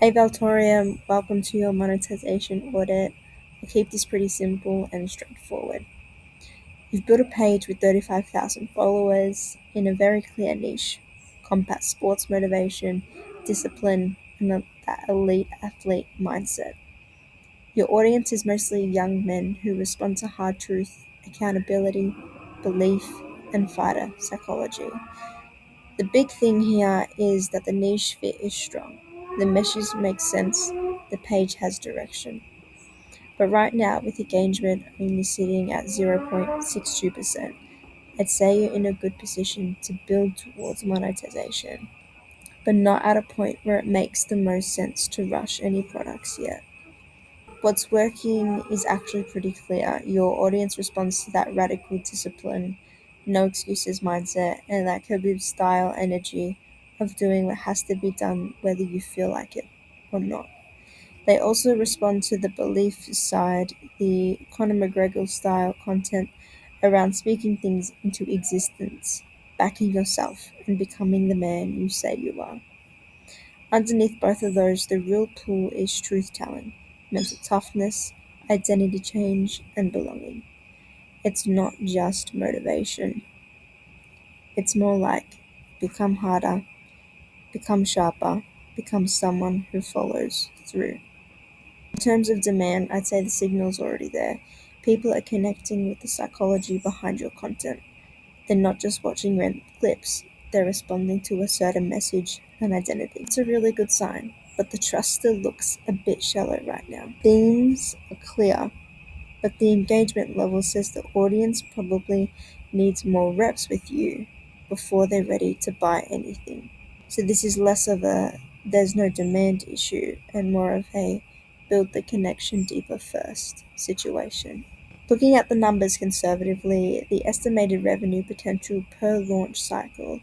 Hey Veltorium, welcome to your monetization audit. I'll keep this pretty simple and straightforward. You've built a page with 35,000 followers in a very clear niche: combat sports motivation, discipline, and that elite athlete mindset. Your audience is mostly young men who respond to hard truth, accountability, belief, and fighter psychology. The big thing here is that the niche fit is strong. The message makes sense, the page has direction. But right now, with engagement only sitting at 0.62%, I'd say you're in a good position to build towards monetization, but not at a point where it makes the most sense to rush any products yet. What's working is actually pretty clear. Your audience responds to that radical discipline, no excuses mindset, and that Khabib style energy of doing what has to be done whether you feel like it or not. They also respond to the belief side, the Conor McGregor style content around speaking things into existence, backing yourself, and becoming the man you say you are. Underneath both of those, the real pull is truth telling, mental toughness, identity change, and belonging. It's not just motivation, it's more like become harder, become sharper, become someone who follows through. In terms of demand, I'd say the signal's already there. People are connecting with the psychology behind your content. They're not just watching random clips, they're responding to a certain message and identity. It's a really good sign, but the trust still looks a bit shallow right now. Themes are clear, but the engagement level says the audience probably needs more reps with you before they're ready to buy anything. So this is less of a there's no demand issue and more of a build the connection deeper first situation. Looking at the numbers conservatively, the estimated revenue potential per launch cycle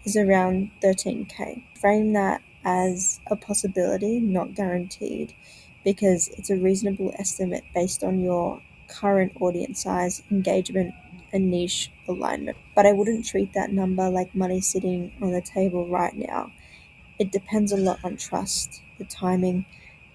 is around 13K. Frame that as a possibility, not guaranteed, because it's a reasonable estimate based on your current audience size, engagement, and niche alignment. But I wouldn't treat that number like money sitting on the table right now. It depends a lot on trust, the timing,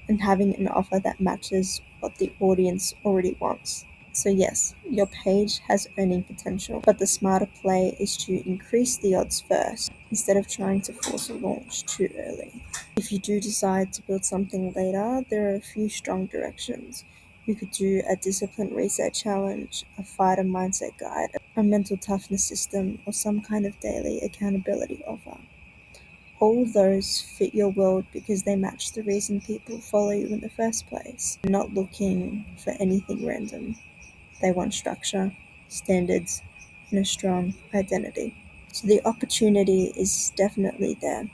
and having an offer that matches what the audience already wants. So, yes, your page has earning potential, but the smarter play is to increase the odds first instead of trying to force a launch too early. If you do decide to build something later, there are a few strong directions. You could do a discipline reset challenge, a fighter mindset guide, a mental toughness system, or some kind of daily accountability offer. All of those fit your world because they match the reason people follow you in the first place. They're not looking for anything random. They want structure, standards, and a strong identity. So the opportunity is definitely there.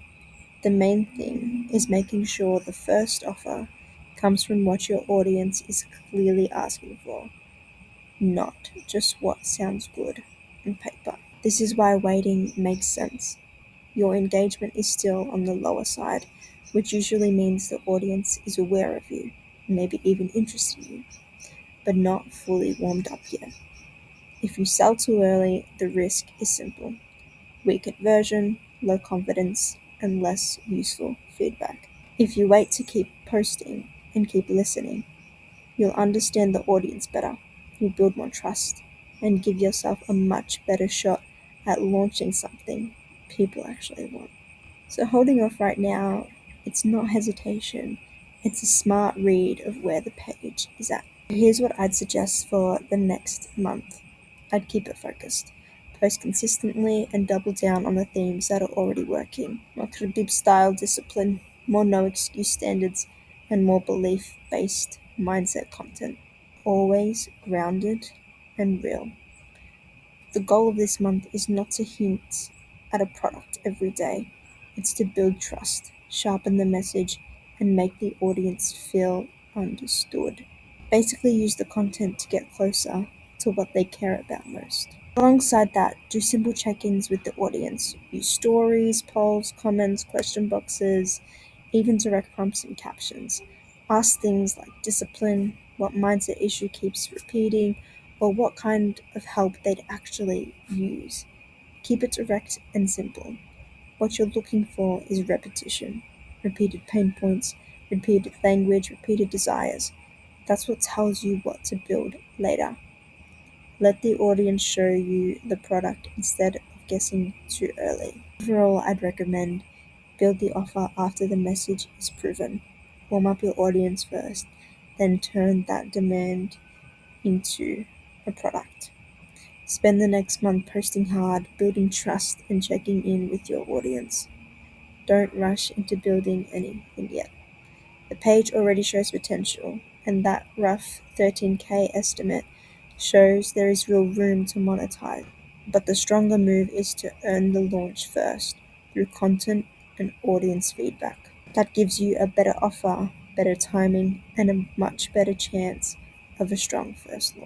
The main thing is making sure the first offer comes from what your audience is clearly asking for, not just what sounds good on paper. This is why waiting makes sense. Your engagement is still on the lower side, which usually means the audience is aware of you, maybe even interested in you, but not fully warmed up yet. If you sell too early, the risk is simple: weak conversion, low confidence, and less useful feedback. If you wait to keep posting and keep listening, you'll understand the audience better, you'll build more trust, and give yourself a much better shot at launching something people actually want. So holding off right now, it's not hesitation, it's a smart read of where the page is at. Here's what I'd suggest for the next month. I'd keep it focused. Post consistently and double down on the themes that are already working. More Khabib style discipline, more no excuse standards, and more belief based mindset content. Always grounded and real. The goal of this month is not to hint at a product every day, it's to build trust, sharpen the message, and make the audience feel understood. Basically, use the content to get closer to what they care about most. Alongside that, do simple check ins with the audience. Use stories, polls, comments, question boxes, even direct prompts and captions. Ask things like discipline, what mindset issue keeps repeating, or what kind of help they'd actually use. Keep it direct and simple. What you're looking for is repetition, repeated pain points, repeated language, repeated desires. That's what tells you what to build later. Let the audience show you the product instead of guessing too early. Overall, I'd recommend build the offer after the message is proven. Warm up your audience first, then turn that demand into a product. Spend the next month posting hard, building trust, and checking in with your audience. Don't rush into building anything yet. The page already shows potential, and that rough 13K estimate shows there is real room to monetize. But the stronger move is to earn the launch first through content and audience feedback. That gives you a better offer, better timing, and a much better chance of a strong first launch.